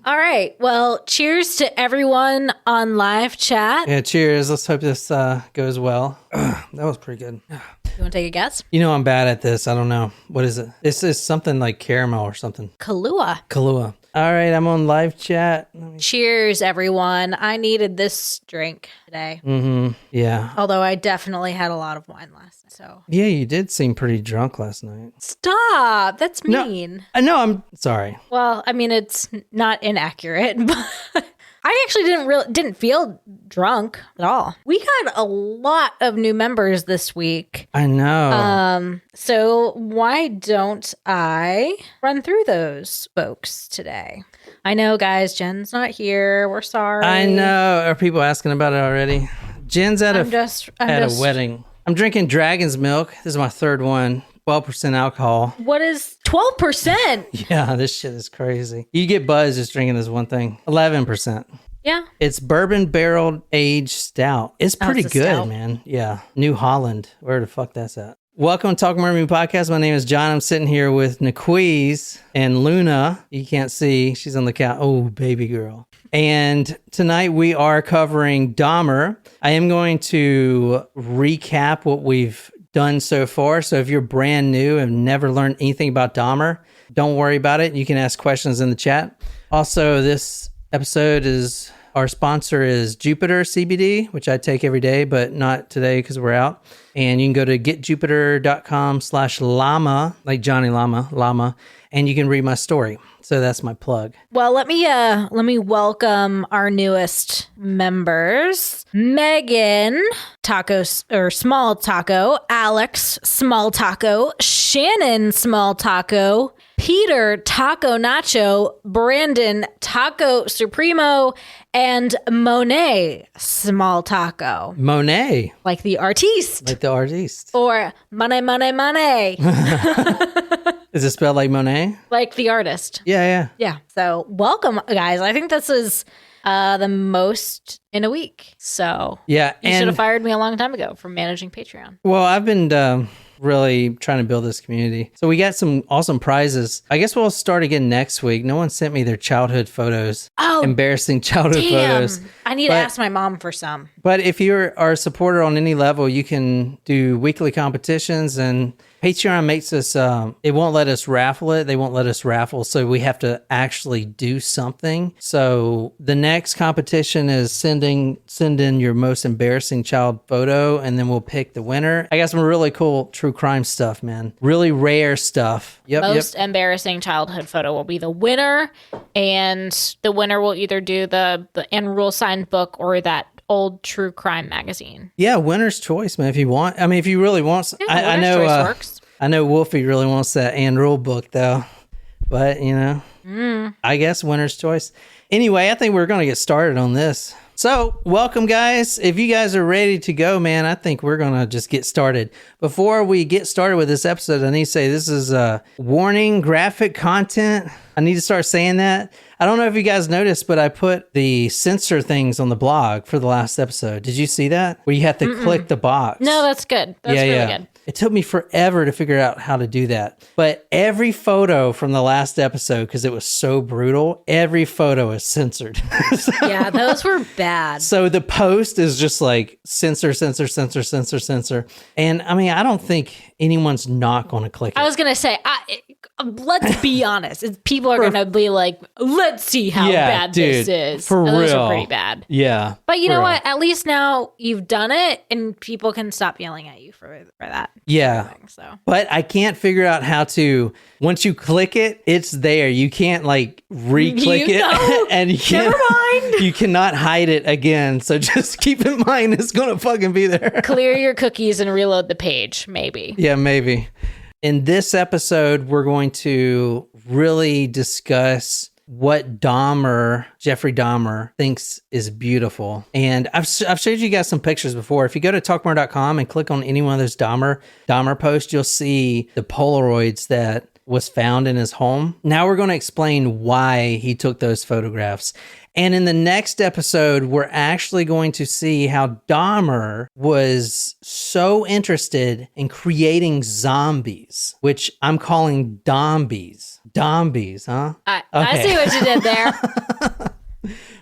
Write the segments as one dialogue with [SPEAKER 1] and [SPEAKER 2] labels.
[SPEAKER 1] All right. Well, cheers to everyone on live chat.
[SPEAKER 2] Yeah, cheers. Let's hope this goes well. That was pretty good.
[SPEAKER 1] You want to take a guess?
[SPEAKER 2] You know I'm bad at this. I don't know. What is it? This is something like caramel or something.
[SPEAKER 1] Kahlua.
[SPEAKER 2] All right, I'm on live chat.
[SPEAKER 1] Cheers, everyone. I needed this drink today.
[SPEAKER 2] Yeah.
[SPEAKER 1] Although I definitely had a lot of wine last night. So
[SPEAKER 2] Yeah, you did seem pretty drunk last night.
[SPEAKER 1] stop. That's mean.
[SPEAKER 2] No, I'm sorry.
[SPEAKER 1] Well, I mean, it's not inaccurate, but I actually didn't feel drunk at all. We got a lot of new members this week.
[SPEAKER 2] I know.
[SPEAKER 1] So why don't I run through those folks today? I know, guys, Jen's not here. We're sorry.
[SPEAKER 2] I know. Are people asking about it already? Jen's at a wedding. I'm drinking Dragon's Milk. This is my third one. 12% alcohol.
[SPEAKER 1] What is 12%?
[SPEAKER 2] Yeah, this shit is crazy. You get buzzed just drinking this one thing. 11%.
[SPEAKER 1] Yeah.
[SPEAKER 2] It's bourbon barrel aged stout. It's pretty good,
[SPEAKER 1] stout.
[SPEAKER 2] man. Yeah. New Holland. Where the fuck that's at? Welcome to Talk Murder Me Podcast. My name is John. I'm sitting here with Naquiz and Luna. You can't see. She's on the couch. Oh, baby girl. And tonight we are covering Dahmer. I am going to recap what we've done so far. So if you're brand new and never learned anything about Dahmer, don't worry about it. You can ask questions in the chat. Also, this episode is our sponsor is Jupiter CBD, which I take every day, but not today because we're out. And you can go to getjupiter.com/llama, like Johnny Llama, and you can read my story. So that's my plug.
[SPEAKER 1] Well, let me welcome our newest members. Megan, Small Taco, Alex, Small Taco, Shannon, Small Taco, Peter, Taco Nacho, Brandon, Taco Supremo, and Monet, Small Taco.
[SPEAKER 2] Monet.
[SPEAKER 1] Like the artiste.
[SPEAKER 2] Like the artiste.
[SPEAKER 1] Or Money.
[SPEAKER 2] Is it spelled like Monet?
[SPEAKER 1] Like the artist.
[SPEAKER 2] Yeah.
[SPEAKER 1] Yeah. So welcome, guys. I think this is the most in a week. So
[SPEAKER 2] yeah,
[SPEAKER 1] you should have fired me a long time ago for managing Patreon.
[SPEAKER 2] Well, I've been really trying to build this community. So we got some awesome prizes. I guess we'll start again next week. No one sent me their childhood photos.
[SPEAKER 1] Oh,
[SPEAKER 2] embarrassing childhood photos.
[SPEAKER 1] I need to ask my mom for some.
[SPEAKER 2] But if you're our supporter on any level, you can do weekly competitions, and Patreon makes us, it won't let us raffle it. They won't let us raffle. So we have to actually do something. So the next competition is send in your most embarrassing child photo, and then we'll pick the winner. I got some really cool true crime stuff, man. Really rare stuff.
[SPEAKER 1] Most embarrassing childhood photo will be the winner, and the winner will either do the end rule signed book or that old true crime magazine.
[SPEAKER 2] Yeah, winner's choice, man. If you want, I mean, if you really want, I know,
[SPEAKER 1] choice works.
[SPEAKER 2] I know Wolfie really wants that Ann Rule book though, but you know, I guess winner's choice. Anyway, I think we're going to get started on this. So welcome, guys. If you guys are ready to go, man, I think we're going to just get started. Before we get started with this episode, I need to say this is a warning, graphic content. I need to start saying that. I don't know if you guys noticed, but I put the censor things on the blog for the last episode. Did you see that? Where you have to click the box.
[SPEAKER 1] No, that's good. That's really good.
[SPEAKER 2] It took me forever to figure out how to do that. But every photo from the last episode, because it was so brutal, every photo is censored.
[SPEAKER 1] Yeah, those were bad.
[SPEAKER 2] So the post is just like censor. And I mean, I don't think anyone's not going to click it.
[SPEAKER 1] I was going to say, let's be honest. People are going to be like, let's see how bad this is.
[SPEAKER 2] For real.
[SPEAKER 1] Those are pretty bad.
[SPEAKER 2] Yeah.
[SPEAKER 1] But you know what? At least now you've done it and people can stop yelling at you for that.
[SPEAKER 2] Yeah. But I can't figure out how to, once you click it, it's there. You can't like re-click it. And
[SPEAKER 1] never mind.
[SPEAKER 2] You cannot hide it again. So just keep in mind it's going to fucking be there. Clear
[SPEAKER 1] your cookies and reload the page, maybe.
[SPEAKER 2] Yeah, maybe. In this episode, we're going to really discuss what Jeffrey Dahmer thinks is beautiful. And I've showed you guys some pictures before. If you go to talkmore.com and click on any one of those Dahmer posts, you'll see the Polaroids that was found in his home. Now we're going to explain why he took those photographs. And in the next episode, we're actually going to see how Dahmer was so interested in creating zombies, which I'm calling dombies. Dombies, huh?
[SPEAKER 1] I see what you did there.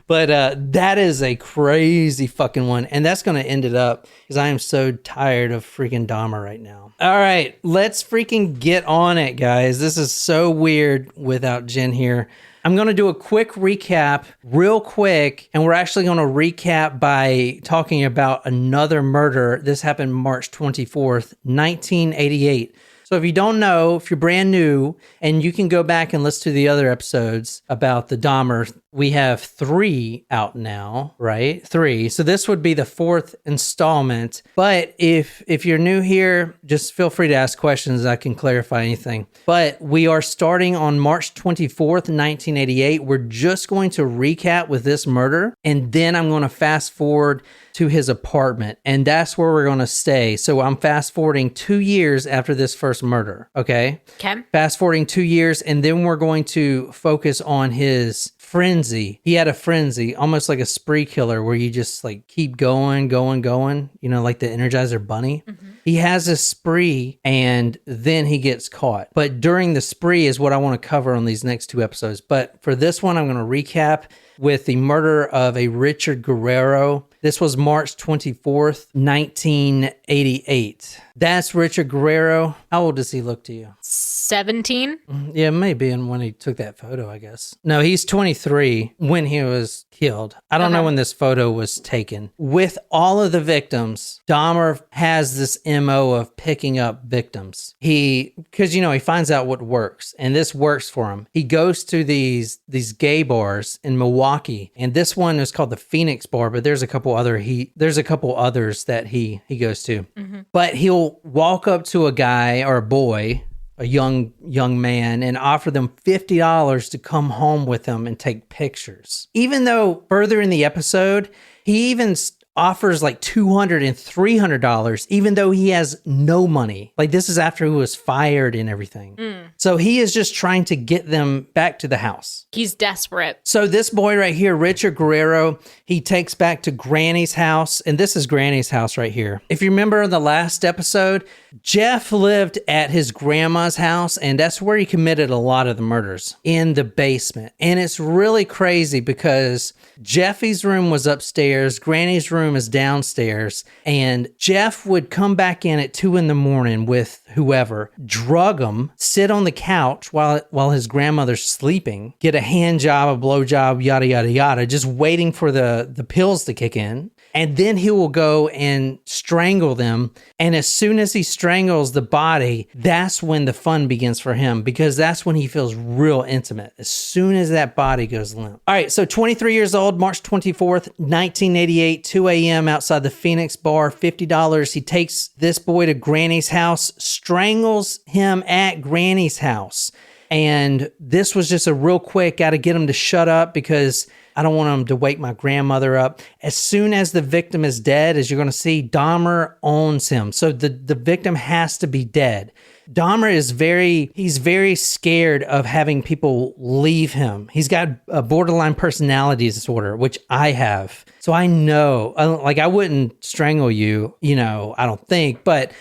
[SPEAKER 2] But that is a crazy fucking one. And that's going to end it up because I am so tired of freaking Dahmer right now. All right, let's freaking get on it, guys. This is so weird without Jen here. I'm going to do a quick recap real quick, and we're actually going to recap by talking about another murder. This happened March 24th, 1988. So if you don't know, if you're brand new, and you can go back and listen to the other episodes about the Dahmer, we have 3 out now, right? 3. So this would be the 4th installment. But if you're new here, just feel free to ask questions. I can clarify anything. But we are starting on March 24th, 1988. We're just going to recap with this murder, and then I'm going to fast forward to his apartment, and that's where we're going to stay. So I'm fast forwarding 2 years after this first murder, okay?
[SPEAKER 1] Okay.
[SPEAKER 2] Fast forwarding 2 years, and then we're going to focus on his frenzy. He had a frenzy, almost like a spree killer, where you just like keep going, you know, like the Energizer Bunny. Mm-hmm. He has a spree, and then he gets caught. But during the spree is what I want to cover on these next 2 episodes. But for this one, I'm going to recap with the murder of a Richard Guerrero. This was March 24th, 1988. That's Richard Guerrero. How old does he look to you?
[SPEAKER 1] 17?
[SPEAKER 2] Yeah, maybe. And when he took that photo, I guess. No, he's 23 when he was killed. I don't know when this photo was taken. With all of the victims, Dahmer has this MO of picking up victims. Because, you know, he finds out what works, and this works for him. He goes to these gay bars in Milwaukee, and this one is called the Phoenix Bar, but there's a couple others that he goes to. Mm-hmm. But he'll walk up to a guy or a boy, a young man, and offer them $50 to come home with him and take pictures. Even though further in the episode, he even offers like $200 and $300, even though he has no money. Like, this is after he was fired and everything. So he is just trying to get them back to the house.
[SPEAKER 1] He's desperate.
[SPEAKER 2] So this boy right here, Richard Guerrero, he takes back to Granny's house, and this is Granny's house right here. If you remember in the last episode, Jeff lived at his grandma's house, and that's where he committed a lot of the murders, in the basement. And it's really crazy because Jeffy's room was upstairs, Granny's room is downstairs, and Jeff would come back in at 2 a.m. with whoever, drug him, sit on the couch while his grandmother's sleeping, get a hand job, a blow job, yada, yada, yada, just waiting for the pills to kick in. And then he will go and strangle them. And as soon as he strangles the body, that's when the fun begins for him, because that's when he feels real intimate, as soon as that body goes limp. All right, so 23 years old, March 24th, 1988, 2 a.m. outside the Phoenix Bar, $50. He takes this boy to Granny's house, strangles him at Granny's house. And this was just a real quick, got to get him to shut up because I don't want him to wake my grandmother up. As soon as the victim is dead, as you're going to see, Dahmer owns him. So the victim has to be dead. Dahmer is he's very scared of having people leave him. He's got a borderline personality disorder, which I have. So I know, like, I wouldn't strangle you, you know, I don't think, but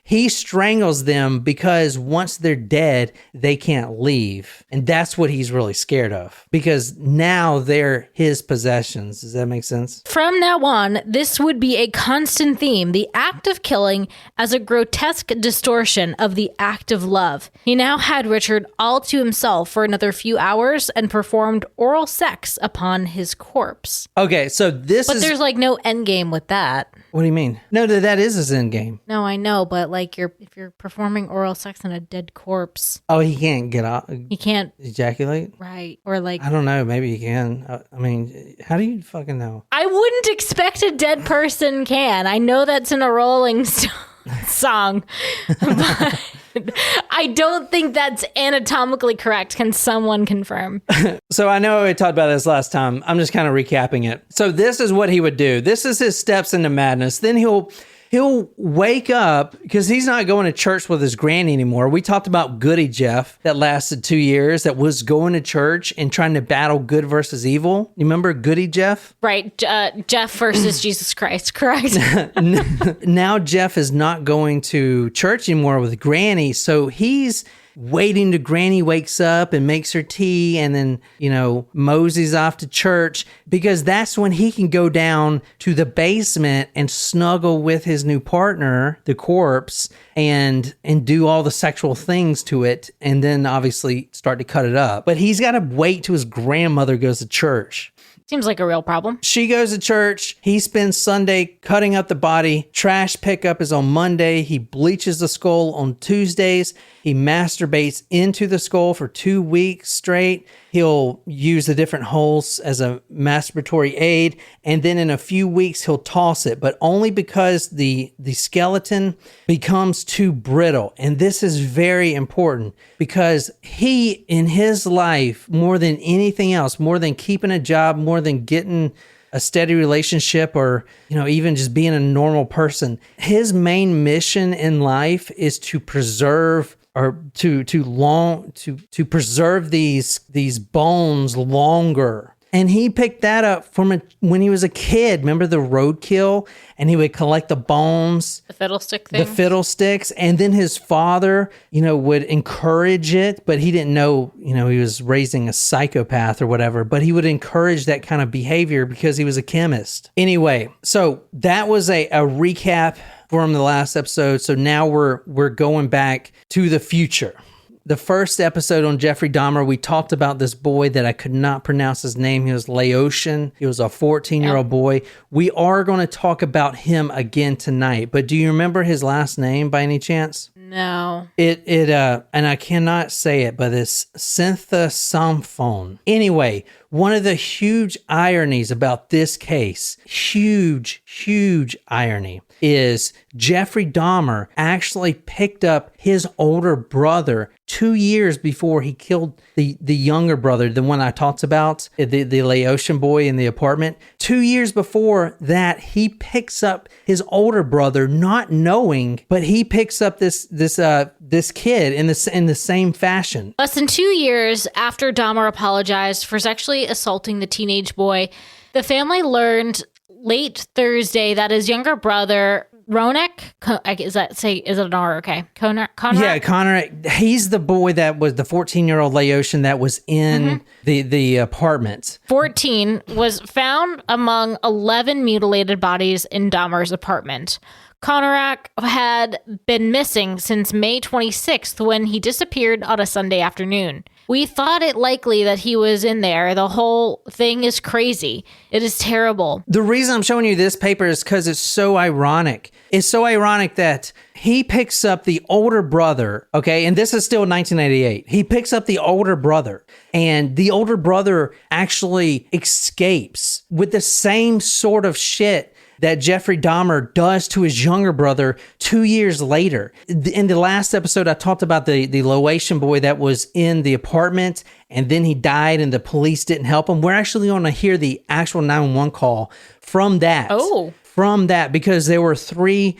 [SPEAKER 2] he strangles them because once they're dead, they can't leave. And that's what he's really scared of, because now they're his possessions. Does that make sense?
[SPEAKER 1] From now on, this would be a constant theme, the act of killing as a grotesque distortion of the act of love. He now had Richard all to himself for another few hours and performed oral sex upon his corpse.
[SPEAKER 2] Okay, so
[SPEAKER 1] But there's like no end game with that.
[SPEAKER 2] What do you mean? No, that is his end game.
[SPEAKER 1] No, I know, but like if you're performing oral sex on a dead corpse.
[SPEAKER 2] Oh, he can't get out.
[SPEAKER 1] He can't
[SPEAKER 2] ejaculate?
[SPEAKER 1] Right. Or like,
[SPEAKER 2] I don't know, maybe he can. I mean, how do you fucking know?
[SPEAKER 1] I wouldn't expect a dead person can. I know that's in a Rolling Stone song, but I don't think that's anatomically correct. Can someone confirm?
[SPEAKER 2] So I know we talked about this last time. I'm just kind of recapping it. So this is what he would do. This is his steps into madness. Then he'll wake up because he's not going to church with his granny anymore. We talked about Goody Jeff that lasted 2 years, that was going to church and trying to battle good versus evil. You remember Goody Jeff?
[SPEAKER 1] Right. Jeff versus Jesus Christ, correct?
[SPEAKER 2] Now Jeff is not going to church anymore with Granny, so he's waiting till Granny wakes up and makes her tea and then, moseys off to church, because that's when he can go down to the basement and snuggle with his new partner, the corpse, and do all the sexual things to it, and then obviously start to cut it up. But he's got to wait till his grandmother goes to church.
[SPEAKER 1] Seems like a real problem.
[SPEAKER 2] She goes to church. He spends Sunday cutting up the body. Trash pickup is on Monday. He bleaches the skull on Tuesdays. He masturbates into the skull for 2 weeks straight. He'll use the different holes as a masturbatory aid. And then in a few weeks, he'll toss it, but only because the skeleton becomes too brittle. And this is very important because he, in his life, more than anything else, more than keeping a job, more than getting a steady relationship, or even just being a normal person, his main mission in life is to preserve or to preserve these bones longer. And he picked that up from when he was a kid. Remember the roadkill? And he would collect the bones.
[SPEAKER 1] The fiddlestick thing?
[SPEAKER 2] The fiddlesticks. And then his father, would encourage it, but he didn't know, he was raising a psychopath or whatever, but he would encourage that kind of behavior because he was a chemist. Anyway, so that was a recap from the last episode. So now we're going back to the future. The first episode on Jeffrey Dahmer, we talked about this boy that I could not pronounce his name. He was Laotian. He was a 14-year-old boy. We are going to talk about him again tonight. But do you remember his last name by any chance?
[SPEAKER 1] No.
[SPEAKER 2] And I cannot say it, but it's Synthosamphone. Anyway, one of the huge ironies about this case, huge irony, is Jeffrey Dahmer actually picked up his older brother 2 years before he killed the younger brother, the one I talked about, the Laotian boy in the apartment. 2 years before that, he picks up his older brother, not knowing, but he picks up this kid in the same fashion.
[SPEAKER 1] Less than 2 years after Dahmer apologized for sexually assaulting the teenage boy, the family learned late Thursday that his younger brother, Ronak, is it an R? Okay. Conrad?
[SPEAKER 2] Yeah, Conrad. He's the boy that was the 14-year-old Laotian that was in the apartment.
[SPEAKER 1] 14 was found among 11 mutilated bodies in Dahmer's apartment. Conrad had been missing since May 26th when he disappeared on a Sunday afternoon. We thought it likely that he was in there. The whole thing is crazy. It is terrible.
[SPEAKER 2] The reason I'm showing you this paper is because it's so ironic. It's so ironic that he picks up the older brother, okay, and this is still 1988. He picks up the older brother, and the older brother actually escapes with the same sort of shit that Jeffrey Dahmer does to his younger brother 2 years later. In the last episode, I talked about the Laotian boy that was in the apartment, and then he died and the police didn't help him. We're actually going to hear the actual 911 call from that.
[SPEAKER 1] Oh.
[SPEAKER 2] From that, because there were three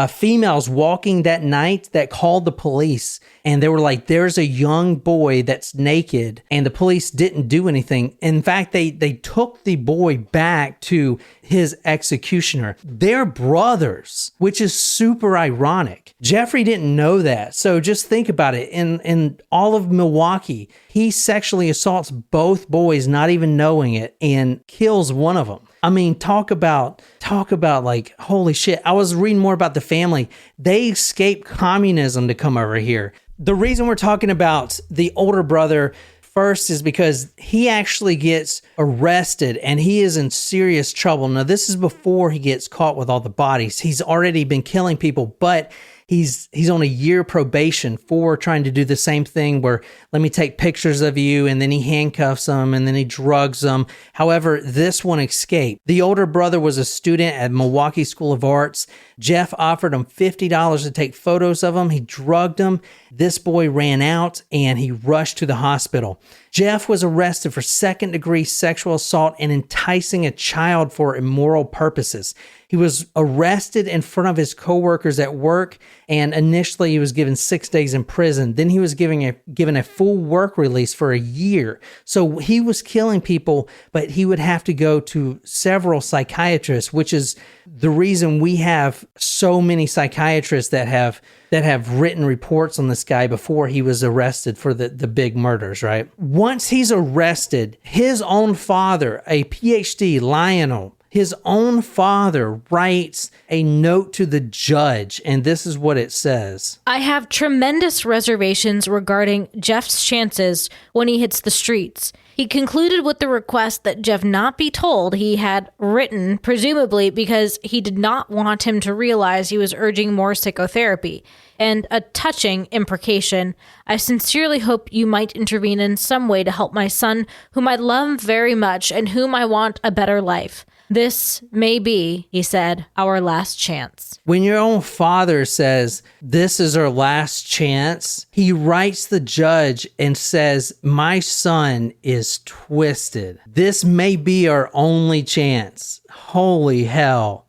[SPEAKER 2] females walking that night that called the police, and they were like, there's a young boy that's naked, and the police didn't do anything. In fact, they took the boy back to his executioner. They're brothers, which is super ironic. Jeffrey didn't know that. So just think about it. In all of Milwaukee, he sexually assaults both boys, not even knowing it, and kills one of them. I mean, talk about like, holy shit. I was reading more about the family. They escaped communism to come over here. The reason we're talking about the older brother first is because he actually gets arrested and he is in serious trouble. Now, this is before he gets caught with all the bodies. He's already been killing people, but he's on a year probation for trying to do the same thing where, let me take pictures of you, and then he handcuffs them and then he drugs them. However, this one escaped. The older brother was a student at Milwaukee School of Arts. Jeff offered him $50 to take photos of him. He drugged him. This boy ran out and he rushed to the hospital. Jeff was arrested for second-degree sexual assault and enticing a child for immoral purposes. He was arrested in front of his coworkers at work, and initially he was given 6 days in prison. Then he was given a full work release for a year. So he was killing people, but he would have to go to several psychiatrists, which is the reason we have so many psychiatrists that have written reports on this guy before he was arrested for the big murders, right? Once he's arrested, his own father, a PhD, Lionel, his own father writes a note to the judge, and this is what it says.
[SPEAKER 1] I have tremendous reservations regarding Jeff's chances when he hits the streets. He concluded with the request that Jeff not be told he had written, presumably because he did not want him to realize he was urging more psychotherapy. And a touching imprecation. I sincerely hope you might intervene in some way to help my son, whom I love very much and whom I want a better life. This may be, he said, our last chance.
[SPEAKER 2] When your own father says, this is our last chance, he writes the judge and says, my son is twisted. This may be our only chance. Holy hell.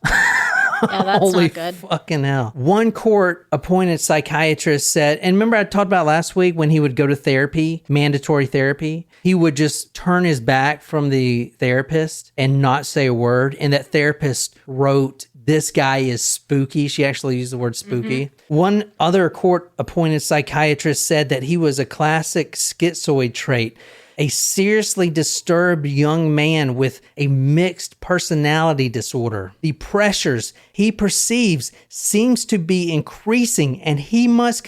[SPEAKER 1] Yeah, that's
[SPEAKER 2] Holy
[SPEAKER 1] not good.
[SPEAKER 2] Fucking hell. One court-appointed psychiatrist said, and remember I talked about last week when he would go to therapy, mandatory therapy, he would just turn his back from the therapist and not say a word. And that therapist wrote, this guy is spooky. She actually used the word spooky. Mm-hmm. One other court-appointed psychiatrist said that he was a classic schizoid trait, a seriously disturbed young man with a mixed personality disorder. The pressures he perceives seems to be increasing, and he must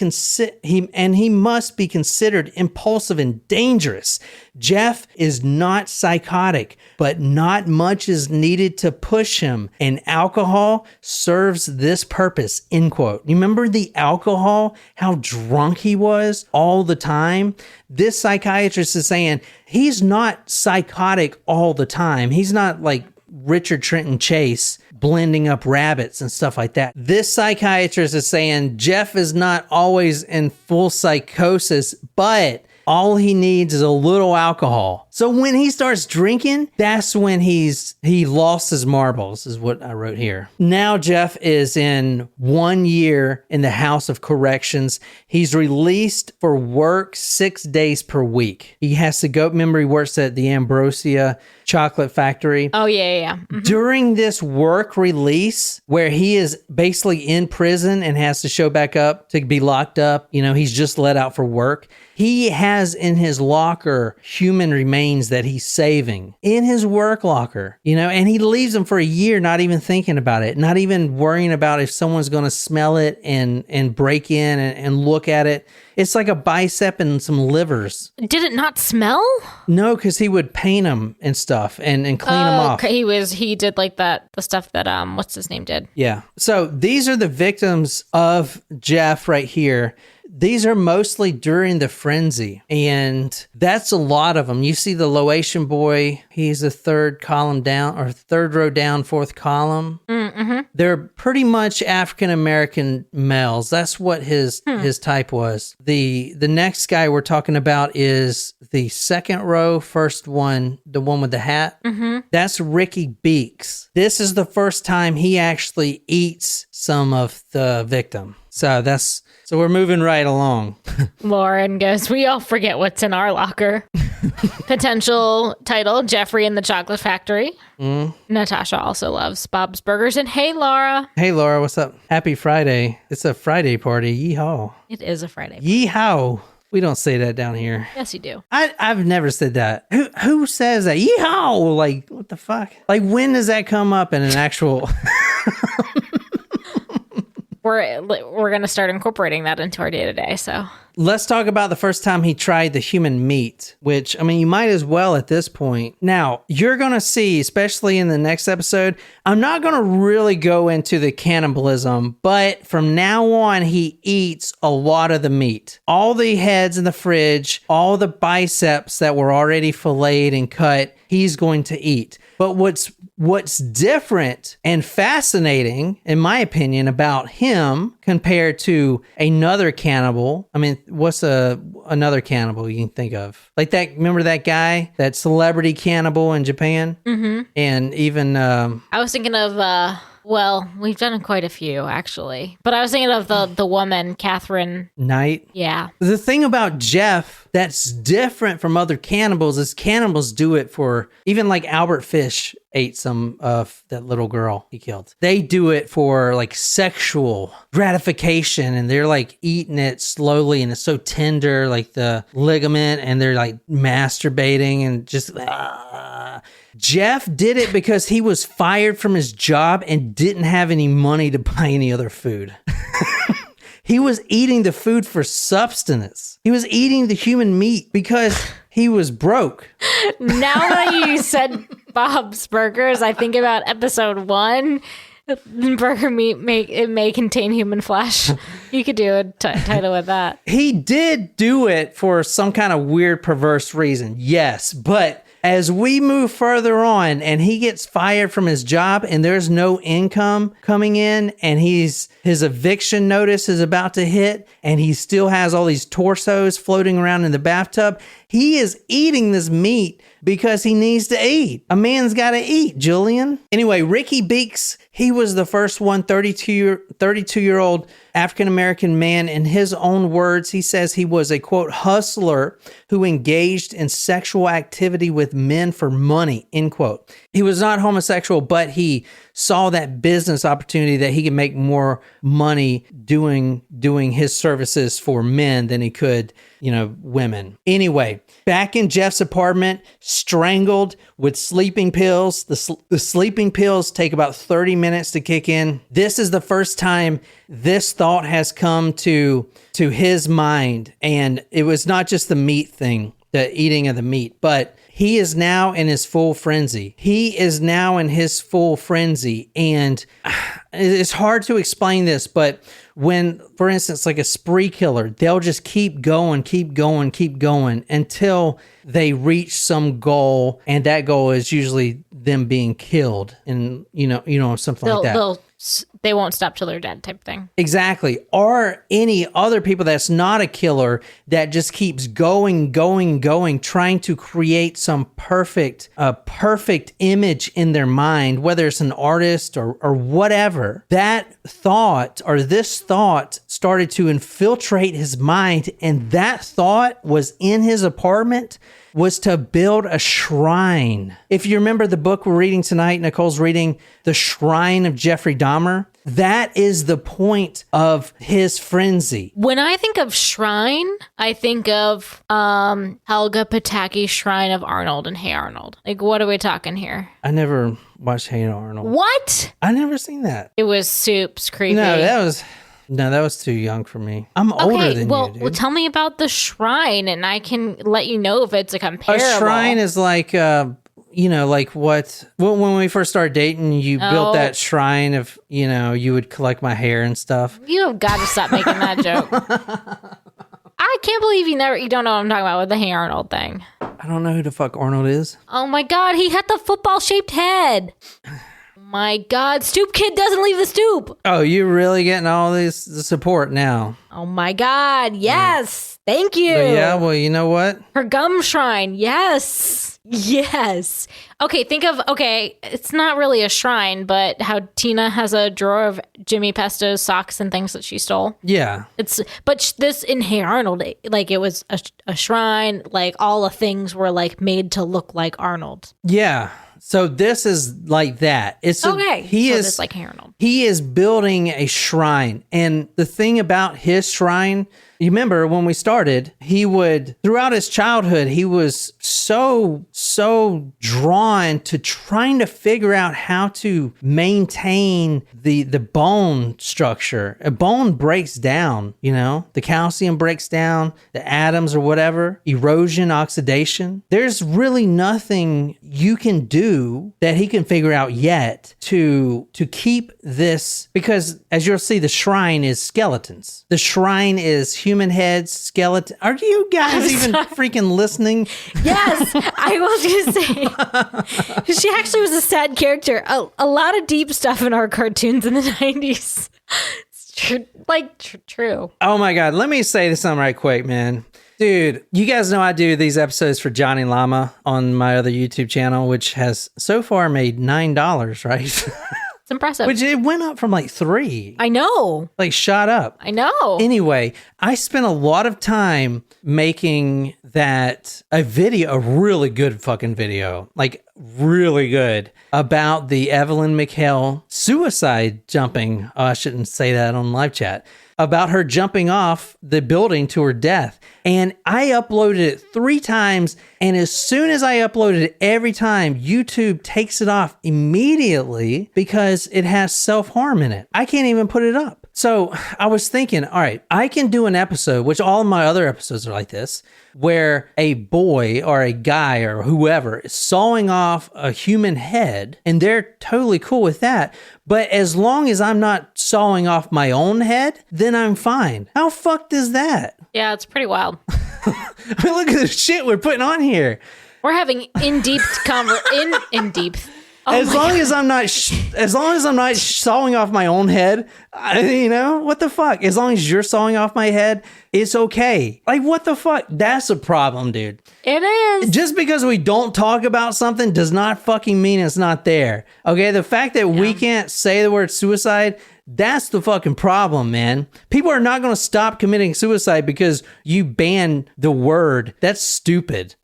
[SPEAKER 2] be considered impulsive and dangerous. Jeff is not psychotic, but not much is needed to push him, and alcohol serves this purpose, end quote. You remember the alcohol, how drunk he was all the time? This psychiatrist is saying he's not psychotic all the time. He's not like Richard Trenton Chase blending up rabbits and stuff like that. This psychiatrist is saying Jeff is not always in full psychosis, but all he needs is a little alcohol. So when he starts drinking, that's when he lost his marbles, is what I wrote here. Now Jeff is in 1 year in the House of Corrections. He's released for work 6 days per week. He has to go, remember he works at the Ambrosia chocolate factory.
[SPEAKER 1] Oh, yeah. Mm-hmm.
[SPEAKER 2] During this work release, where he is basically in prison and has to show back up to be locked up, he's just let out for work. He has in his locker human remains that he's saving in his work locker, and he leaves them for a year, not even thinking about it, not even worrying about if someone's going to smell it and break in and look at it. It's like a bicep and some livers.
[SPEAKER 1] Did it not smell?
[SPEAKER 2] No, because he would paint them and stuff and clean them off.
[SPEAKER 1] He did like that, the stuff that, what's his name did?
[SPEAKER 2] Yeah. So these are the victims of Jeff right here. These are mostly during the frenzy, and that's a lot of them. You see the Laotian boy, he's the third row down, fourth column. Mm-hmm. They're pretty much African-American males. That's what his type was. The next guy we're talking about is the second row, first one, the one with the hat. Mm-hmm. That's Ricky Beeks. This is the first time he actually eats some of the victim. So we're moving right along.
[SPEAKER 1] Lauren goes, we all forget what's in our locker. Potential title, Jeffrey and the Chocolate Factory. Natasha also loves Bob's Burgers. And hey, Laura.
[SPEAKER 2] Hey, Laura, what's up? Happy Friday. It's a Friday party. Yeehaw.
[SPEAKER 1] It is a Friday
[SPEAKER 2] party. Yeehaw. We don't say that down here.
[SPEAKER 1] Yes, you do.
[SPEAKER 2] I've never said that. Who says that? Yeehaw. Like, what the fuck? Like, when does that come up in an actual...
[SPEAKER 1] We're going to start incorporating that into our day-to-day, so.
[SPEAKER 2] Let's talk about the first time he tried the human meat, which, you might as well at this point. Now, you're going to see, especially in the next episode, I'm not going to really go into the cannibalism, but from now on, he eats a lot of the meat. All the heads in the fridge, all the biceps that were already filleted and cut, he's going to eat. But what's different and fascinating, in my opinion, about him compared to another cannibal, what's another cannibal you can think of? Like that, remember that guy, that celebrity cannibal in Japan? Mm-hmm. And even... I
[SPEAKER 1] was thinking of Well, we've done quite a few, actually. But I was thinking of the woman, Catherine
[SPEAKER 2] Knight.
[SPEAKER 1] Yeah.
[SPEAKER 2] The thing about Jeff that's different from other cannibals is cannibals do it for, even like Albert Fish ate some of that little girl he killed. They do it for like sexual gratification, and they're like eating it slowly, and it's so tender, like the ligament, and they're like masturbating and just Jeff did it because he was fired from his job and didn't have any money to buy any other food. He was eating the food for substance. He was eating the human meat because he was broke.
[SPEAKER 1] Now that you said Bob's Burgers, I think about episode 1. Burger meat may contain human flesh. You could do a title with that.
[SPEAKER 2] He did do it for some kind of weird, perverse reason. Yes, but as we move further on and he gets fired from his job and there's no income coming in, and his eviction notice is about to hit, and he still has all these torsos floating around in the bathtub, he is eating this meat because he needs to eat. A man's got to eat, Julian. Anyway, Ricky Beeks, he was the first 32-year-old African-American man. In his own words, he says he was a, quote, hustler who engaged in sexual activity with men for money, end quote. He was not homosexual, but he saw that business opportunity that he could make more money doing his services for men than he could, women. Anyway, back in Jeff's apartment, strangled with sleeping pills. The sleeping pills take about 30 minutes to kick in. This is the first time this thought has come to his mind. And it was not just the meat thing, the eating of the meat, but he is now in his full frenzy. And it's hard to explain this, but when, for instance, like a spree killer, they'll just keep going until they reach some goal. And that goal is usually them being killed, and, something like that.
[SPEAKER 1] They won't stop till they're dead type thing.
[SPEAKER 2] Exactly. Or any other people that's not a killer that just keeps going, trying to create some perfect image in their mind, whether it's an artist or whatever. That thought, or this thought, started to infiltrate his mind, and that thought was in his apartment, was to build a shrine. If you remember the book we're reading tonight, Nicole's reading The Shrine of Jeffrey Dahmer. That is the point of his frenzy.
[SPEAKER 1] When I think of shrine, I think of Helga Pataki's Shrine of Arnold and Hey Arnold. Like, what are we talking here?
[SPEAKER 2] I never watched Hey Arnold.
[SPEAKER 1] What?
[SPEAKER 2] I never seen that.
[SPEAKER 1] It was Soup's creepy.
[SPEAKER 2] No, that was too young for me. I'm older than you, dude.
[SPEAKER 1] Well, tell me about the shrine, and I can let you know if it's a comparable.
[SPEAKER 2] A shrine is like, like when we first started dating, you built that shrine of, you would collect my hair and stuff.
[SPEAKER 1] You have got to stop making that joke. I can't believe you don't know what I'm talking about with the Hey Arnold thing.
[SPEAKER 2] I don't know who the fuck Arnold is.
[SPEAKER 1] Oh my God, he had the football-shaped head. My God, Stoop Kid doesn't leave the stoop.
[SPEAKER 2] Oh, you're really getting all the support now.
[SPEAKER 1] Oh my God, yes. Yeah. Thank you.
[SPEAKER 2] But yeah, well, you know what?
[SPEAKER 1] Her gum shrine, yes. Okay, it's not really a shrine, but how Tina has a drawer of Jimmy Pesto's socks and things that she stole.
[SPEAKER 2] Yeah.
[SPEAKER 1] But this in Hey Arnold, like it was a shrine, like all the things were like made to look like Arnold.
[SPEAKER 2] Yeah. So this is like that. It's
[SPEAKER 1] okay.
[SPEAKER 2] It's
[SPEAKER 1] like Hey Arnold.
[SPEAKER 2] He is building a shrine, and the thing about his shrine, you remember when we started, throughout his childhood, he was so drawn to trying to figure out how to maintain the bone structure. A bone breaks down, the calcium breaks down, the atoms or whatever, erosion, oxidation. There's really nothing you can do that he can figure out yet to keep this, because as you'll see, the shrine is skeletons. The shrine is human heads, skeleton. Are you guys even freaking listening?
[SPEAKER 1] Yes, I was gonna say. She actually was a sad character. A lot of deep stuff in our cartoons in the 90s. It's true.
[SPEAKER 2] Oh my God, let me say something right quick, man. Dude, you guys know I do these episodes for Johnny Llama on my other YouTube channel, which has so far made $9, right?
[SPEAKER 1] It's impressive.
[SPEAKER 2] Which it went up from like 3.
[SPEAKER 1] I know.
[SPEAKER 2] Like shot up.
[SPEAKER 1] I know.
[SPEAKER 2] Anyway, I spent a lot of time making that a video, a really good fucking video, like really good, about the Evelyn McHale suicide jumping. Oh, I shouldn't say that on live chat. About her jumping off the building to her death. And I uploaded it 3 times. And as soon as I uploaded it every time, YouTube takes it off immediately because it has self-harm in it. I can't even put it up. So I was thinking, all right, I can do an episode, which all of my other episodes are like this, where a boy or a guy or whoever is sawing off a human head, and they're totally cool with that. But as long as I'm not sawing off my own head, then I'm fine. How fucked is that?
[SPEAKER 1] Yeah, it's pretty wild.
[SPEAKER 2] I mean, look at the shit we're putting on here.
[SPEAKER 1] We're having in-deep in-deep. Oh
[SPEAKER 2] as long as I'm not sawing off my own head, what the fuck? As long as you're sawing off my head, it's okay. Like, what the fuck? That's a problem, dude.
[SPEAKER 1] It is.
[SPEAKER 2] Just because we don't talk about something does not fucking mean it's not there. Okay, the fact that we can't say the word suicide, that's the fucking problem, man. People are not going to stop committing suicide because you ban the word. That's stupid.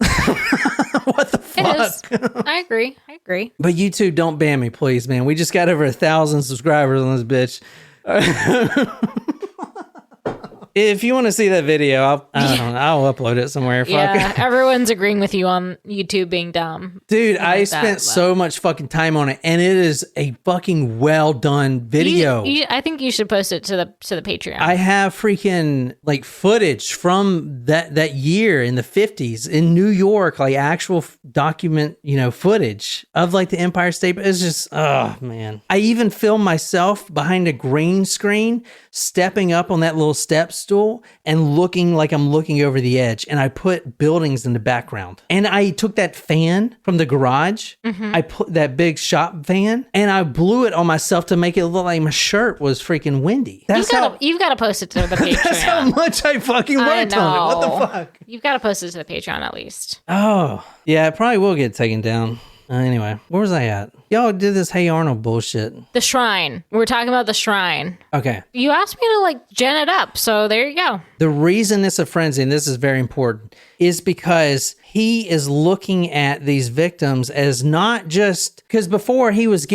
[SPEAKER 2] What the fuck?
[SPEAKER 1] It is. I agree.
[SPEAKER 2] But YouTube, don't ban me, please, man. We just got over 1,000 subscribers on this bitch. If you want to see that video, I'll upload it somewhere.
[SPEAKER 1] Yeah, everyone's agreeing with you on YouTube being dumb.
[SPEAKER 2] Dude, I spent so much fucking time on it, and it is a fucking well done video.
[SPEAKER 1] I think you should post it to the Patreon.
[SPEAKER 2] I have freaking like footage from that year in the 50s in New York, like actual document, footage of like the Empire State. It's just, oh man. I even filmed myself behind a green screen, stepping up on that little step stool and looking like I'm looking over the edge. And I put buildings in the background. And I took that fan from the garage. Mm-hmm. I put that big shop fan and I blew it on myself to make it look like my shirt was freaking windy.
[SPEAKER 1] You've got to post it to the Patreon.
[SPEAKER 2] That's how much I fucking worked on it. What the fuck?
[SPEAKER 1] You've got to post it to the Patreon at least.
[SPEAKER 2] Oh, yeah, it probably will get taken down. Anyway, where was I at? Y'all did this Hey Arnold bullshit.
[SPEAKER 1] The shrine. We're talking about the shrine.
[SPEAKER 2] Okay.
[SPEAKER 1] You asked me to gen it up, so there you go.
[SPEAKER 2] The reason it's a frenzy, and this is very important, is because he is looking at these victims as not just, because before he was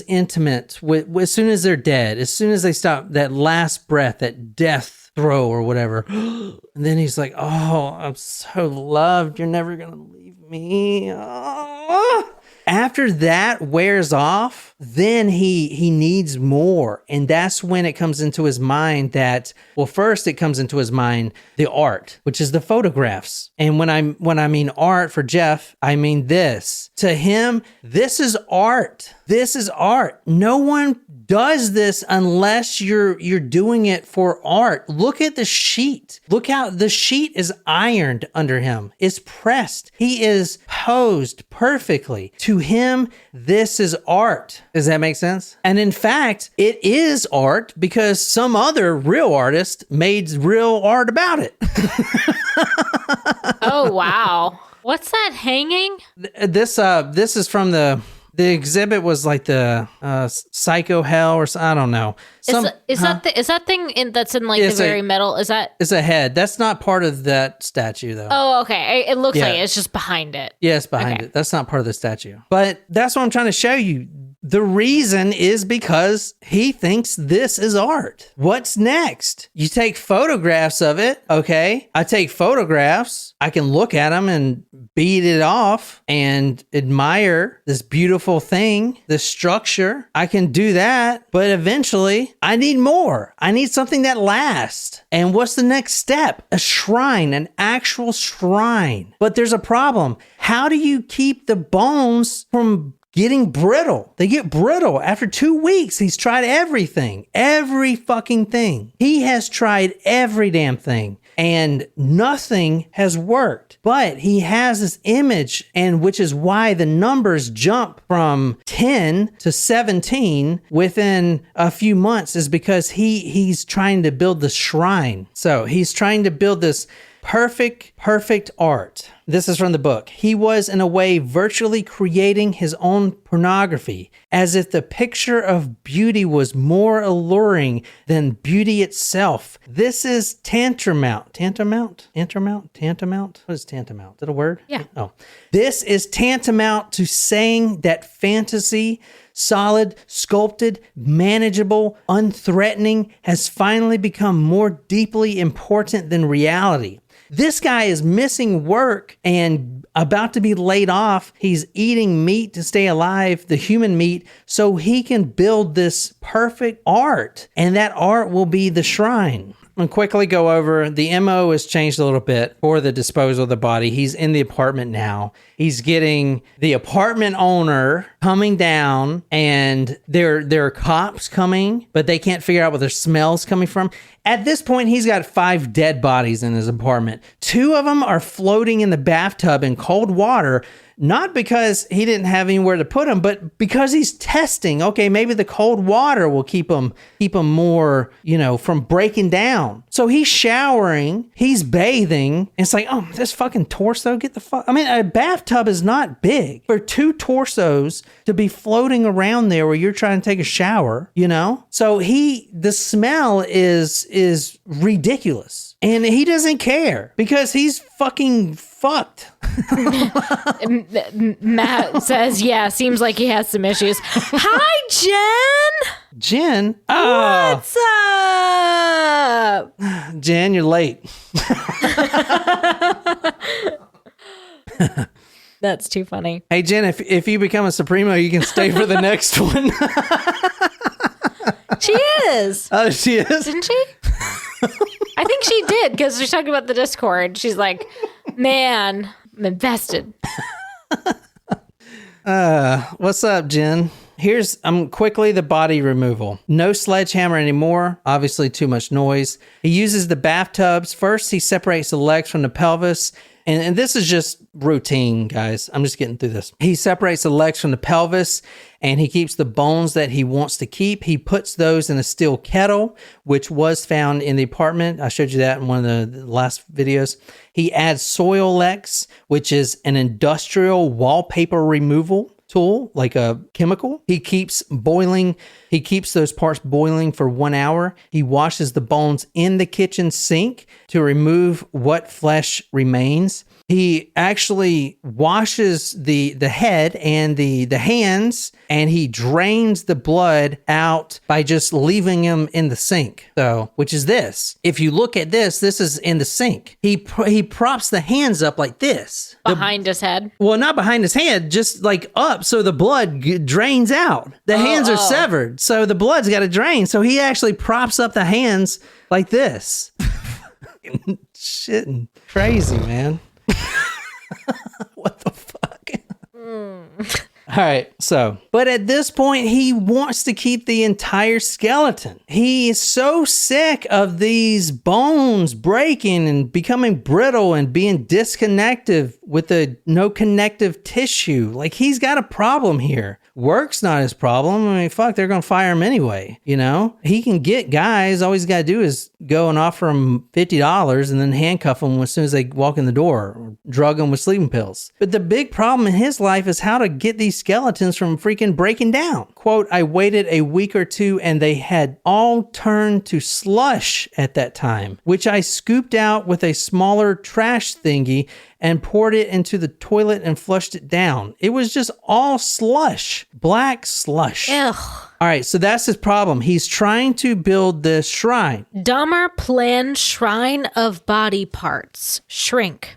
[SPEAKER 2] intimate with as soon as they're dead, as soon as they stop that last breath, that death throw or whatever. And then he's like, oh, I'm so loved. You're never going to leave me. Oh. After that wears off, then he needs more. And that's when it comes into his mind that, well, first it comes into his mind, the art, which is the photographs. And when I mean art for Jeff, I mean this. To him, this is art. This is art. No one does this unless you're doing it for art. Look at the sheet. Look how the sheet is ironed under him. It's pressed. He is posed perfectly. To him, this is art. Does that make sense? And in fact, it is art because some other real artist made real art about it.
[SPEAKER 1] Oh, wow. What's that hanging?
[SPEAKER 2] This is from the exhibit was like the Psycho Hell or I don't know.
[SPEAKER 1] Is that thing that's in like the very middle? Is that?
[SPEAKER 2] It's a head. That's not part of that statue though.
[SPEAKER 1] Oh, okay. It looks like it's just behind it.
[SPEAKER 2] Yeah, it's behind it. That's not part of the statue. But that's what I'm trying to show you. The reason is because he thinks this is art. What's next? You take photographs of it, okay? I take photographs. I can look at them and beat it off and admire this beautiful thing, this structure. I can do that, but eventually I need more. I need something that lasts. And what's the next step? A shrine, an actual shrine. But there's a problem. How do you keep the bones from getting brittle? They get brittle after 2 weeks. He's tried everything, every fucking thing. He has tried every damn thing and nothing has worked. But he has this image, and which is why the numbers jump from 10 to 17 within a few months, is because he's trying to build the shrine. So he's trying to build this perfect perfect art. This is from the book. He was, in a way, virtually creating his own pornography, as if the picture of beauty was more alluring than beauty itself. This is tantamount. Tantamount? Tantamount? What is tantamount? Is that a word?
[SPEAKER 1] Yeah.
[SPEAKER 2] Oh. This is tantamount to saying that fantasy, solid, sculpted, manageable, unthreatening, has finally become more deeply important than reality. This guy is missing work and about to be laid off. He's eating meat to stay alive, the human meat, so he can build this perfect art. And that art will be the shrine. And quickly go over, the MO has changed a little bit for the disposal of the body. He's in the apartment now. He's getting the apartment owner coming down, and there are cops coming, but they can't figure out where the smell's coming from. At this point, he's got 5 dead bodies in his apartment. 2 of them are floating in the bathtub in cold water, not because he didn't have anywhere to put them, but because he's testing. Okay, maybe the cold water will keep him more, from breaking down. So he's showering, he's bathing. And it's like, oh, this fucking torso, get the fuck. I mean, a bathtub is not big for 2 torsos to be floating around there where you're trying to take a shower, So the smell is ridiculous. And he doesn't care because he's fucking fucked.
[SPEAKER 1] Matt says, yeah, seems like he has some issues. Hi, Jen.
[SPEAKER 2] Jen? Oh.
[SPEAKER 1] What's up?
[SPEAKER 2] Jen, you're late.
[SPEAKER 1] That's too funny.
[SPEAKER 2] Hey, Jen, if you become a Supremo, you can stay for the next one.
[SPEAKER 1] She is.
[SPEAKER 2] Oh, she is?
[SPEAKER 1] Didn't she? I think she did, because she's talking about the Discord. She's like, man, I'm invested.
[SPEAKER 2] What's up, Jen? Here's quickly the body removal. No sledgehammer anymore. Obviously too much noise. He uses the bathtubs. First, he separates the legs from the pelvis. And this is just routine, guys. I'm just getting through this. He separates the legs from the pelvis, and he keeps the bones that he wants to keep. He puts those in a steel kettle, which was found in the apartment. I showed you that in one of the last videos. He adds Soilex, which is an industrial wallpaper removal tool, like a chemical. He keeps those parts boiling for 1 hour. He washes the bones in the kitchen sink to remove what flesh remains. He actually washes the head and the hands, and he drains the blood out by just leaving them in the sink. So, which is this. If you look at this is in the sink. He props the hands up like this.
[SPEAKER 1] Behind his head?
[SPEAKER 2] Well, not behind his head, just like up so the blood drains out. The hands are severed, so the blood's got to drain. So he actually props up the hands like this. Shitting crazy, man. What the fuck? All right, but at this point, he wants to keep the entire skeleton. He is so sick of these bones breaking and becoming brittle and being disconnected with no connective tissue. Like, he's got a problem here. Work's not his problem. I mean, fuck, they're going to fire him anyway, He can get guys. All he's got to do is go and offer them $50 and then handcuff them as soon as they walk in the door, or drug them with sleeping pills. But the big problem in his life is how to get these skeletons from freaking breaking down. Quote, I waited a week or 2 and they had all turned to slush at that time, which I scooped out with a smaller trash thingy and poured it into the toilet and flushed it down. It was just all slush, black slush.
[SPEAKER 1] Ugh.
[SPEAKER 2] All right, so that's his problem. He's trying to build this shrine.
[SPEAKER 1] Dahmer planned shrine of body parts. Shrink.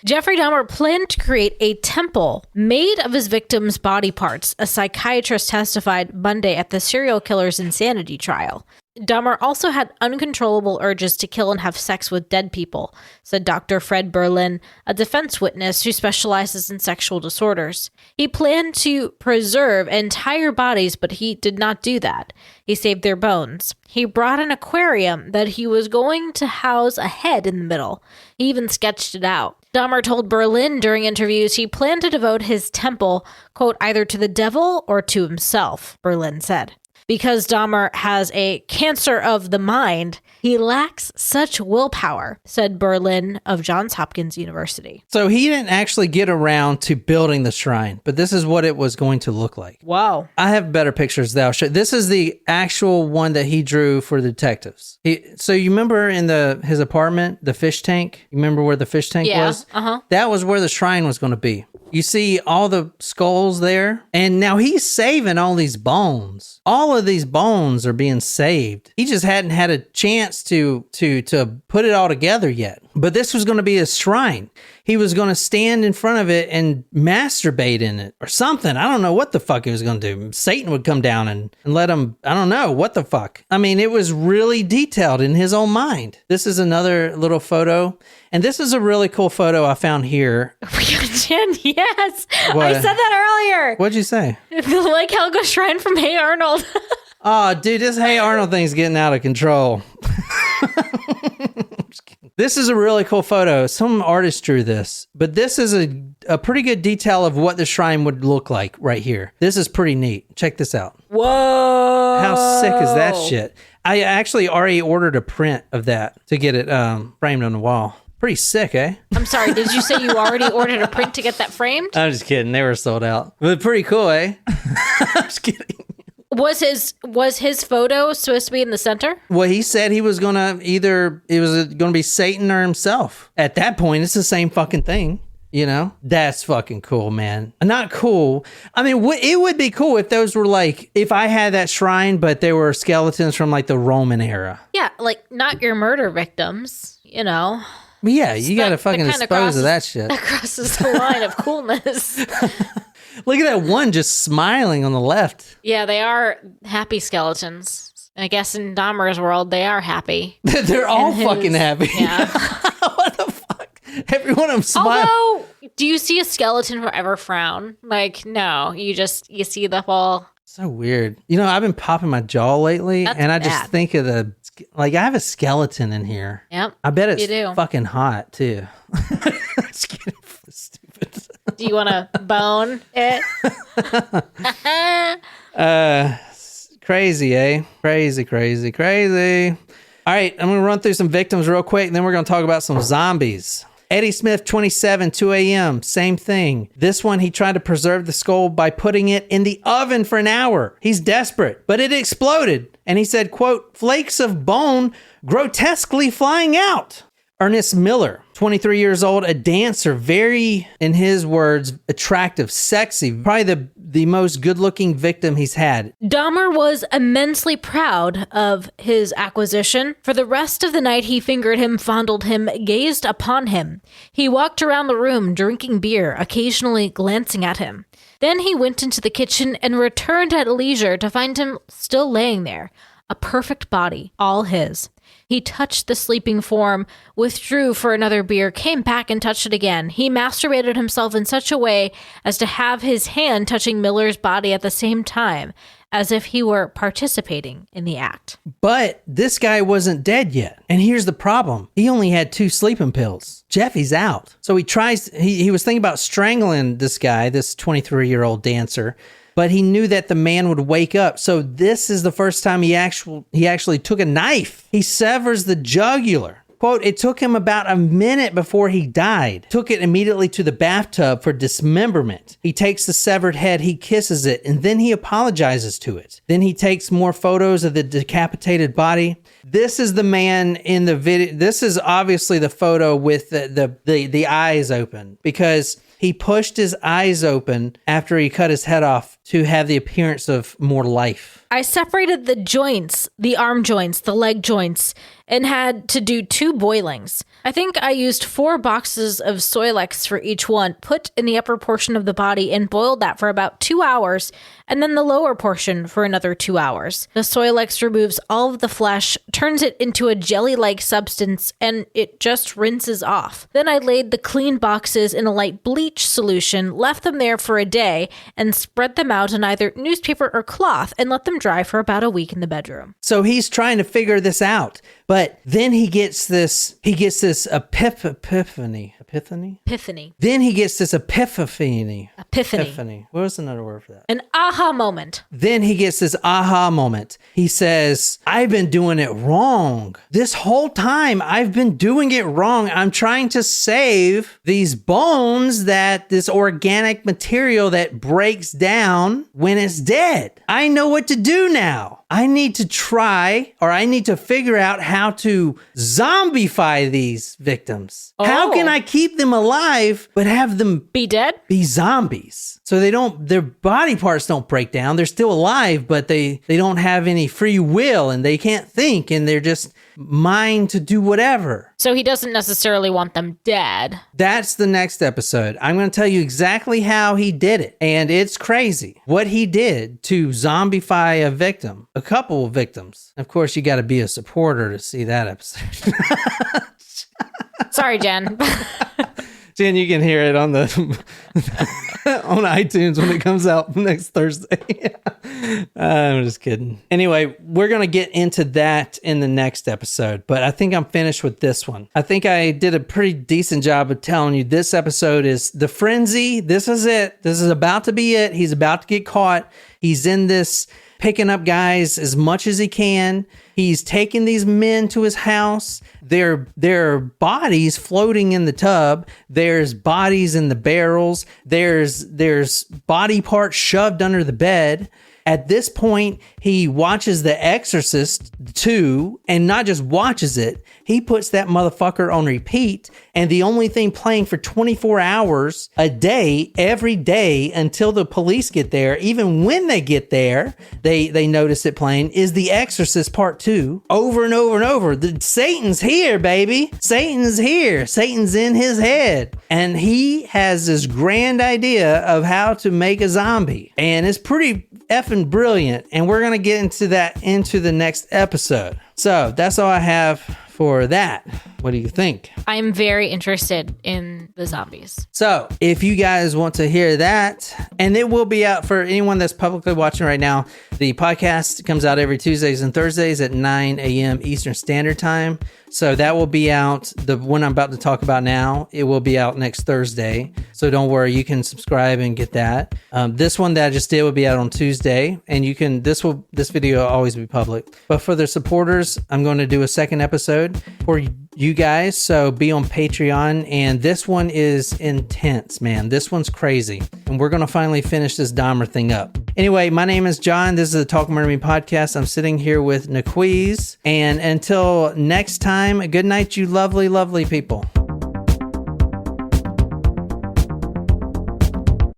[SPEAKER 1] Jeffrey Dahmer planned to create a temple made of his victims' body parts, a psychiatrist testified Monday at the serial killer's insanity trial. Dahmer also had uncontrollable urges to kill and have sex with dead people, said Dr. Fred Berlin, a defense witness who specializes in sexual disorders. He planned to preserve entire bodies, but he did not do that. He saved their bones. He brought an aquarium that he was going to house a head in the middle. He even sketched it out. Dahmer told Berlin during interviews he planned to devote his temple, quote, either to the devil or to himself, Berlin said. Because Dahmer has a cancer of the mind, he lacks such willpower, said Berlin of Johns Hopkins University.
[SPEAKER 2] So he didn't actually get around to building the shrine, but this is what it was going to look like.
[SPEAKER 1] Wow.
[SPEAKER 2] I have better pictures that I'll show. This is the actual one that he drew for the detectives. So you remember in his apartment, the fish tank? You remember where the fish tank was?
[SPEAKER 1] Uh-huh.
[SPEAKER 2] That was where the shrine was going to be. You see all the skulls there? And now he's saving all these bones. All of these bones are being saved. He just hadn't had a chance to put it all together yet. But this was going to be a shrine. He was going to stand in front of it and masturbate in it or something. I don't know what the fuck he was going to do. Satan would come down and let him, I don't know, what the fuck. I mean, it was really detailed in his own mind. This is another little photo. And this is a really cool photo I found here.
[SPEAKER 1] Jen, yes.
[SPEAKER 2] What?
[SPEAKER 1] I said that earlier.
[SPEAKER 2] What'd you say?
[SPEAKER 1] The Lake Helga Shrine from Hey Arnold.
[SPEAKER 2] Oh, dude, this Hey Arnold thing's getting out of control. This is a really cool photo. Some artist drew this, but this is a pretty good detail of what the shrine would look like right here. This is pretty neat. Check this out.
[SPEAKER 1] Whoa.
[SPEAKER 2] How sick is that shit? I actually already ordered a print of that to get it framed on the wall. Pretty sick, eh?
[SPEAKER 1] I'm sorry, did you say you already ordered a print to get that framed?
[SPEAKER 2] I'm just kidding. They were sold out. But pretty cool, eh? I'm just kidding.
[SPEAKER 1] Was his photo supposed to be in the center?
[SPEAKER 2] Well, he said he was going to it was going to be Satan or himself. At that point, it's the same fucking thing, you know? That's fucking cool, man. Not cool. I mean, it would be cool if those were like, if I had that shrine, but they were skeletons from like the Roman era.
[SPEAKER 1] Yeah, like not your murder victims, you know?
[SPEAKER 2] But yeah, you got to fucking dispose of that shit.
[SPEAKER 1] That crosses the line of coolness.
[SPEAKER 2] Look at that one just smiling on the left.
[SPEAKER 1] Yeah, they are happy skeletons. I guess in Dahmer's world, they are happy.
[SPEAKER 2] They're all fucking happy.
[SPEAKER 1] Yeah.
[SPEAKER 2] What the fuck? Every one of them smiles.
[SPEAKER 1] Although, do you see a skeleton forever frown? Like, no, you see the whole...
[SPEAKER 2] So weird. You know, I've been popping my jaw lately, and I just think of I have a skeleton in here.
[SPEAKER 1] Yep.
[SPEAKER 2] I bet it's fucking hot, too. Just kidding. Stupid.
[SPEAKER 1] Do you want to bone it?
[SPEAKER 2] Crazy, eh? Crazy. All right, I'm going to run through some victims real quick, and then we're going to talk about some zombies. Eddie Smith, 27, 2 a.m., same thing. This one, he tried to preserve the skull by putting it in the oven for an hour. He's desperate, but it exploded. And he said, quote, flakes of bone grotesquely flying out. Ernest Miller, 23 years old, a dancer, very, in his words, attractive, sexy, probably the most good-looking victim he's had.
[SPEAKER 1] Dahmer was immensely proud of his acquisition. For the rest of the night, he fingered him, fondled him, gazed upon him. He walked around the room, drinking beer, occasionally glancing at him. Then he went into the kitchen and returned at leisure to find him still laying there, a perfect body, all his. He touched the sleeping form, withdrew for another beer, came back and touched it again. He masturbated himself in such a way as to have his hand touching Miller's body at the same time, as if he were participating in the act.
[SPEAKER 2] But this guy wasn't dead yet. And here's the problem. He only had 2 sleeping pills. Jeffy's out. So he was thinking about strangling this guy, this 23-year-old dancer, but he knew that the man would wake up. So this is the first time he actually took a knife. He severs the jugular. Quote, it took him about a minute before he died. Took it immediately to the bathtub for dismemberment. He takes the severed head, he kisses it, and then he apologizes to it. Then he takes more photos of the decapitated body. This is the man in the video. This is obviously the photo with the eyes open, because he pushed his eyes open after he cut his head off to have the appearance of more life.
[SPEAKER 1] I separated the joints, the arm joints, the leg joints, and had to do 2 boilings. I think I used 4 boxes of Soilex for each one, put in the upper portion of the body and boiled that for about 2 hours, and then the lower portion for another 2 hours. The Soilex removes all of the flesh, turns it into a jelly-like substance, and it just rinses off. Then I laid the clean boxes in a light bleach solution, left them there for a day, and spread them out in either newspaper or cloth, and let them dry for about a week in the bedroom.
[SPEAKER 2] So he's trying to figure this out. But then he gets this epiphany. Then he gets this epiphany.
[SPEAKER 1] Epiphany.
[SPEAKER 2] What was another word for that?
[SPEAKER 1] An aha moment.
[SPEAKER 2] Then he gets this aha moment. He says, I've been doing it wrong. This whole time I've been doing it wrong. I'm trying to save these bones, this organic material that breaks down when it's dead. I know what to do now. I need to figure out how to zombify these victims. How can I keep them alive, but have them
[SPEAKER 1] be dead?
[SPEAKER 2] Be zombies. So their body parts don't break down. They're still alive, but they don't have any free will and they can't think and they're just mind to do whatever.
[SPEAKER 1] So he doesn't necessarily want them dead.
[SPEAKER 2] That's the next episode. I'm going to tell you exactly how he did it. And it's crazy what he did to zombify a couple of victims. Of course, you got to be a supporter to see that episode.
[SPEAKER 1] Sorry, Jen.
[SPEAKER 2] Jen, you can hear it on the on iTunes when it comes out next Thursday. I'm just kidding. Anyway, we're going to get into that in the next episode, but I think I'm finished with this one. I think I did a pretty decent job of telling you this episode is the frenzy. This is it. This is about to be it. He's about to get caught. He's in this picking up guys as much as he can. He's taking these men to his house. There are bodies floating in the tub. There's bodies in the barrels. There's body parts shoved under the bed. At this point, he watches The Exorcist 2, and not just watches it, he puts that motherfucker on repeat, and the only thing playing for 24 hours a day, every day, until the police get there, even when they get there, they notice it playing, is The Exorcist Part 2, over and over and over. Satan's here, baby. Satan's here. Satan's in his head. And he has this grand idea of how to make a zombie. And it's pretty effing brilliant, and we're gonna get into that into the next episode. So that's all I have for that. What do you think?
[SPEAKER 1] I'm very interested in the zombies.
[SPEAKER 2] So if you guys want to hear that, and it will be out for anyone that's publicly watching right now, the podcast comes out every Tuesdays and Thursdays at 9 a.m. Eastern Standard Time. So that will be out. The one I'm about to talk about now, it will be out next Thursday. So don't worry, you can subscribe and get that. This one that I just did will be out on Tuesday, and you can. This video will always be public. But for the supporters, I'm going to do a second episode for you guys. So be on Patreon, and this one is intense, man. This one's crazy, and we're going to finally finish this Dahmer thing up. Anyway, my name is John. This is the Talk Murder Me podcast. I'm sitting here with Naquiz, and until next time, good night, you lovely, lovely people.